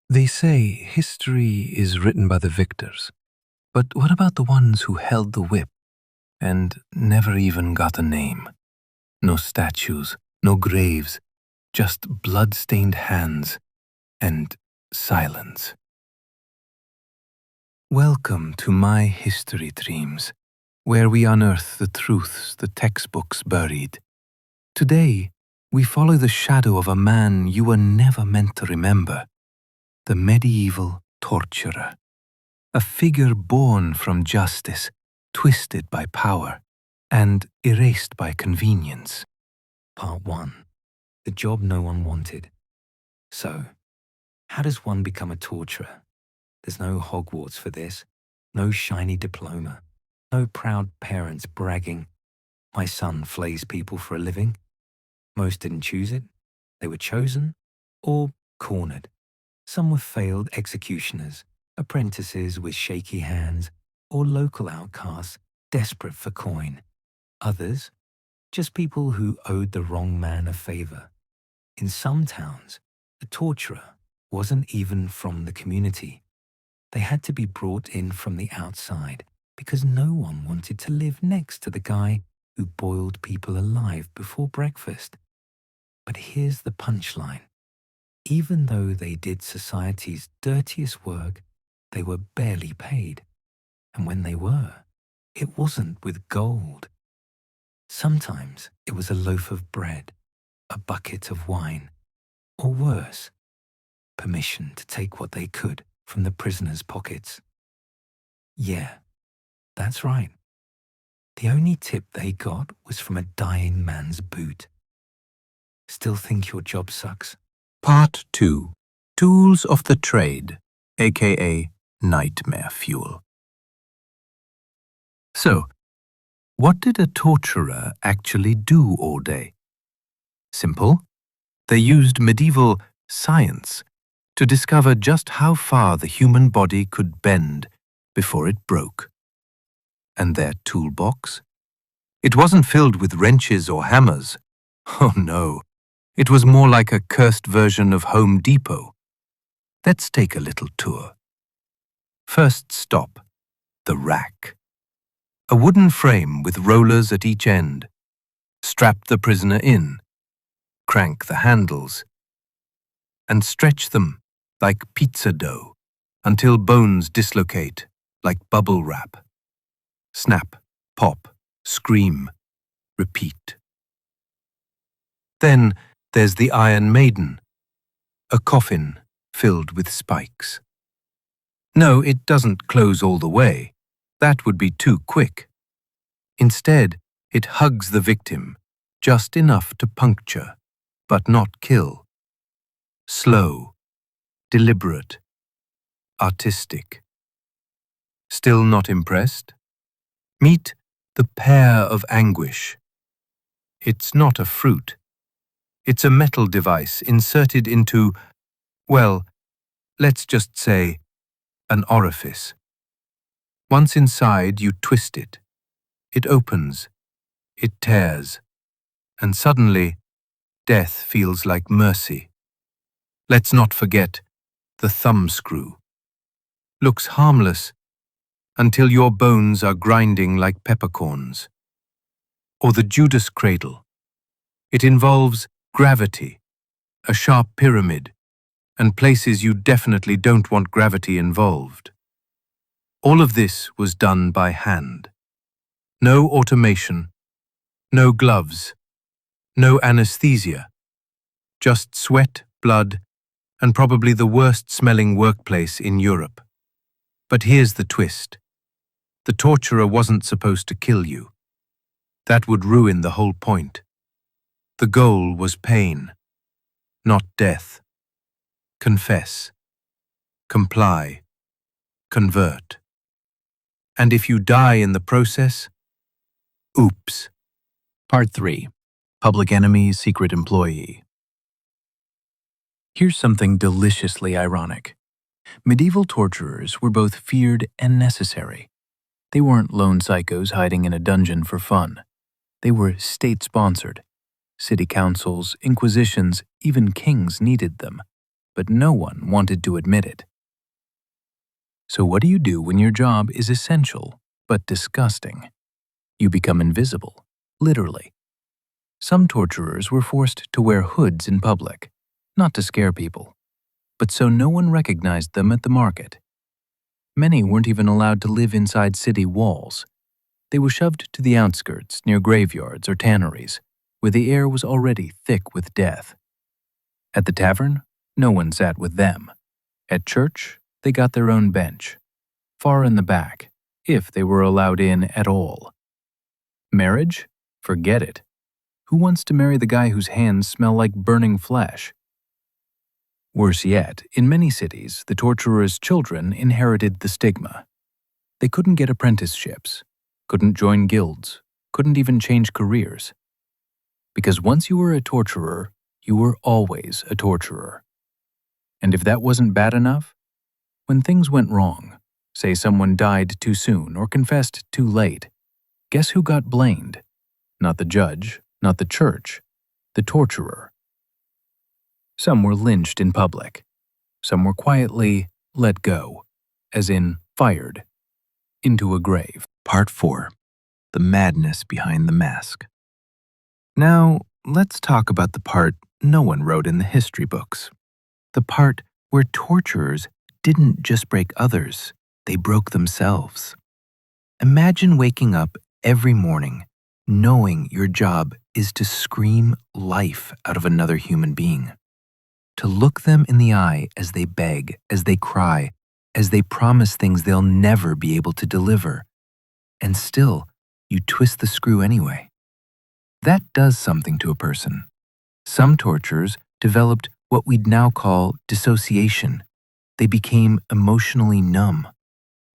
They say history is written by the victors, but what about the ones who held the whip and never even got a name? No statues, no graves, just blood-stained hands and silence. Welcome to my history dreams, where we unearth the truths the textbooks buried. Today, we follow the shadow of a man you were never meant to remember, the medieval torturer, a figure born from justice, twisted by power, and erased by convenience. Part 1. The job no one wanted. So, how does one become a torturer? There's no Hogwarts for this, no shiny diploma, no proud parents bragging, "My son flays people for a living." Most didn't choose it. They were chosen or cornered. Some were failed executioners, apprentices with shaky hands, or local outcasts desperate for coin. Others, just people who owed the wrong man a favor. In some towns, the torturer wasn't even from the community. They had to be brought in from the outside because no one wanted to live next to the guy who boiled people alive before breakfast. But here's the punchline. Even though they did society's dirtiest work, they were barely paid. And when they were, it wasn't with gold. Sometimes it was a loaf of bread, a bucket of wine, or worse, permission to take what they could from the prisoners' pockets. Yeah, that's right. The only tip they got was from a dying man's boot. Still think your job sucks? Part 2. Tools of the Trade, aka Nightmare Fuel. So, what did a torturer actually do all day? Simple. They used medieval science to discover just how far the human body could bend before it broke. And their toolbox? It wasn't filled with wrenches or hammers. Oh no, it was more like a cursed version of Home Depot. Let's take a little tour. First stop, the rack. A wooden frame with rollers at each end. Strap the prisoner in, crank the handles, and stretch them like pizza dough until bones dislocate like bubble wrap. Snap, pop, scream, repeat. Then there's the Iron Maiden, a coffin filled with spikes. No, it doesn't close all the way. That would be too quick. Instead, it hugs the victim, just enough to puncture, but not kill. Slow, deliberate, artistic. Still not impressed? Meet the pear of anguish. It's not a fruit. It's a metal device inserted into, well, let's just say, an orifice. Once inside, you twist it. It opens. It tears. And suddenly, death feels like mercy. Let's not forget the thumbscrew. Looks harmless until your bones are grinding like peppercorns. Or the Judas cradle. It involves gravity, a sharp pyramid, and places you definitely don't want gravity involved. All of this was done by hand. No automation, no gloves, no anesthesia, just sweat, blood, and probably the worst-smelling workplace in Europe. But here's the twist. The torturer wasn't supposed to kill you. That would ruin the whole point. The goal was pain, not death. Confess, comply, convert. And if you die in the process, oops. Part 3. Public Enemy, Secret Employee. Here's something deliciously ironic. Medieval torturers were both feared and necessary. They weren't lone psychos hiding in a dungeon for fun. They were state-sponsored. City councils, inquisitions, even kings needed them. but no one wanted to admit it. So what do you do when your job is essential but disgusting? You become invisible, literally. Some torturers were forced to wear hoods in public, not to scare people, but so no one recognized them at the market. Many weren't even allowed to live inside city walls. They were shoved to the outskirts near graveyards or tanneries, where the air was already thick with death. At the tavern, no one sat with them. At church, they got their own bench, far in the back, if they were allowed in at all. Marriage? Forget it. Who wants to marry the guy whose hands smell like burning flesh? Worse yet, in many cities, the torturer's children inherited the stigma. They couldn't get apprenticeships, couldn't join guilds, couldn't even change careers. Because once you were a torturer, you were always a torturer. And if that wasn't bad enough, when things went wrong, say someone died too soon or confessed too late, guess who got blamed? Not the judge, not the church, the torturer. Some were lynched in public. Some were quietly let go, as in fired, into a grave. Part 4. The madness behind the mask. Now, let's talk about the part no one wrote in the history books. The part where torturers didn't just break others, they broke themselves. Imagine waking up every morning knowing your job is to scream life out of another human being. To look them in the eye as they beg, as they cry, as they promise things they'll never be able to deliver. And still, you twist the screw anyway. That does something to a person. Some torturers developed what we'd now call dissociation. They became emotionally numb,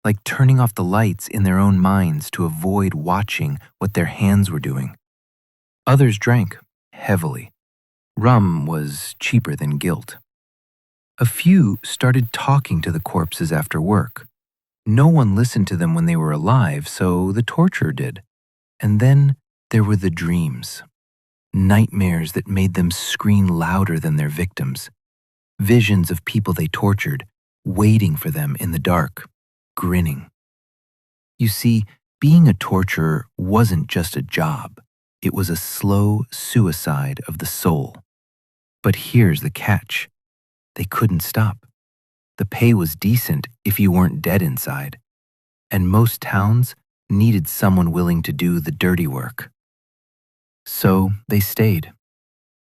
like turning off the lights in their own minds to avoid watching what their hands were doing. Others drank heavily. Rum was cheaper than guilt. A few started talking to the corpses after work. No one listened to them when they were alive, so the torturer did. And then there were the dreams. Nightmares that made them scream louder than their victims. Visions of people they tortured, waiting for them in the dark, grinning. You see, being a torturer wasn't just a job. It was a slow suicide of the soul. But here's the catch. They couldn't stop. The pay was decent if you weren't dead inside. And most towns needed someone willing to do the dirty work. So they stayed.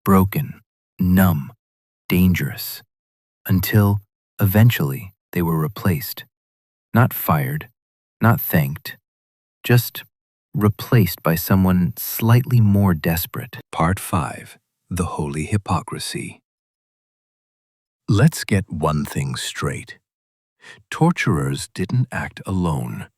Broken, numb, dangerous. Until, eventually, they were replaced. Not fired, not thanked. Just replaced by someone slightly more desperate. Part 5. The Holy Hypocrisy. Let's get one thing straight. Torturers didn't act alone.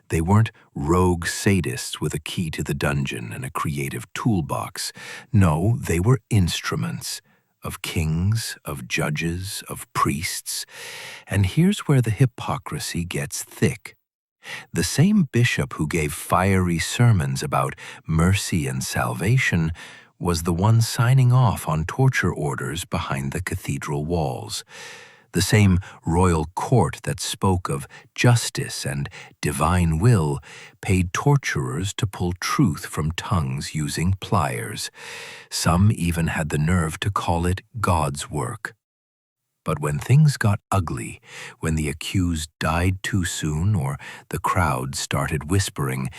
They weren't rogue sadists with a key to the dungeon and a creative toolbox. No, they were instruments of kings, of judges, of priests. And here's where the hypocrisy gets thick. The same bishop who gave fiery sermons about mercy and salvation was the one signing off on torture orders behind the cathedral walls. The same royal court that spoke of justice and divine will paid torturers to pull truth from tongues using pliers. Some even had the nerve to call it God's work. But when things got ugly, when the accused died too soon or the crowd started whispering,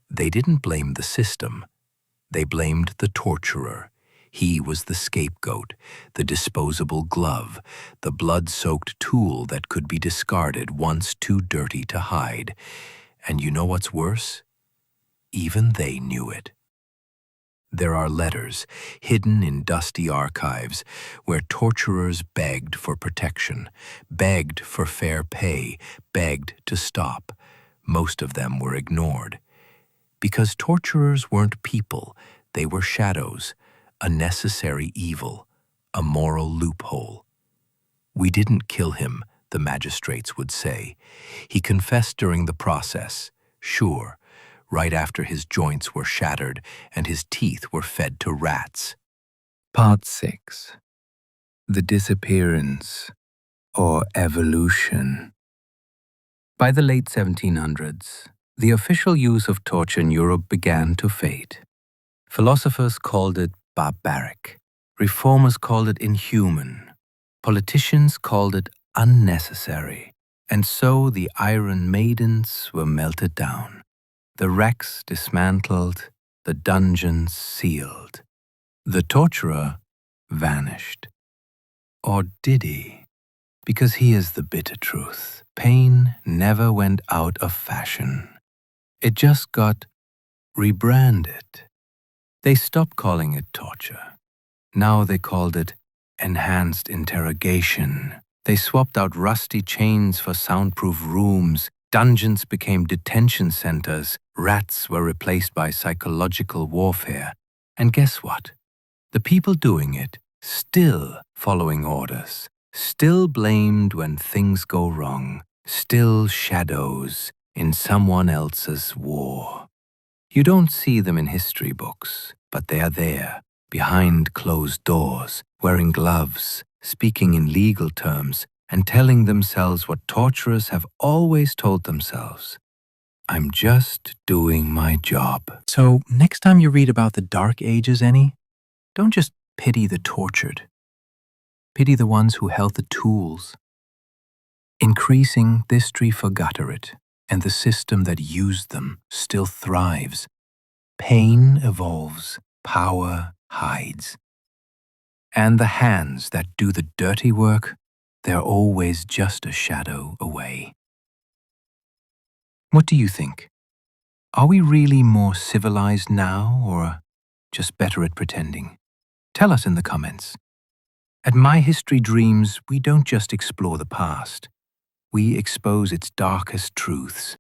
they didn't blame the system. They blamed the torturer. He was the scapegoat, the disposable glove, the blood-soaked tool that could be discarded once too dirty to hide. And you know what's worse? Even they knew it. There are letters, hidden in dusty archives, where torturers begged for protection, begged for fair pay, begged to stop. Most of them were ignored. Because torturers weren't people, they were shadows, a necessary evil, a moral loophole. We didn't kill him, the magistrates would say. He confessed during the process, sure, right after his joints were shattered and his teeth were fed to rats. Part 6. the disappearance, or evolution. By the late 1700s, the official use of torture in Europe began to fade. Philosophers called it barbaric. Reformers called it inhuman. Politicians called it unnecessary. And so the Iron Maidens were melted down, the racks dismantled, the dungeons sealed. The torturer vanished. Or did he? Because here's the bitter truth. Pain never went out of fashion. It just got rebranded. They stopped calling it torture. Now they called it enhanced interrogation. They swapped out rusty chains for soundproof rooms. Dungeons became detention centers. Rats were replaced by psychological warfare. And guess what? The people doing it, still following orders, still blamed when things go wrong, still shadows in someone else's war. You don't see them in history books, but they are there, behind closed doors, wearing gloves, speaking in legal terms, and telling themselves what torturers have always told themselves. I'm just doing my job. So, next time you read about the Dark Ages, don't just pity the tortured. Pity the ones who held the tools. Increasing history forgot it, and the system that used them still thrives. Pain evolves, power hides. And the hands that do the dirty work, they're always just a shadow away. What do you think? Are we really more civilized now, or just better at pretending? Tell us in the comments. At My History Dreams, we don't just explore the past. We expose its darkest truths.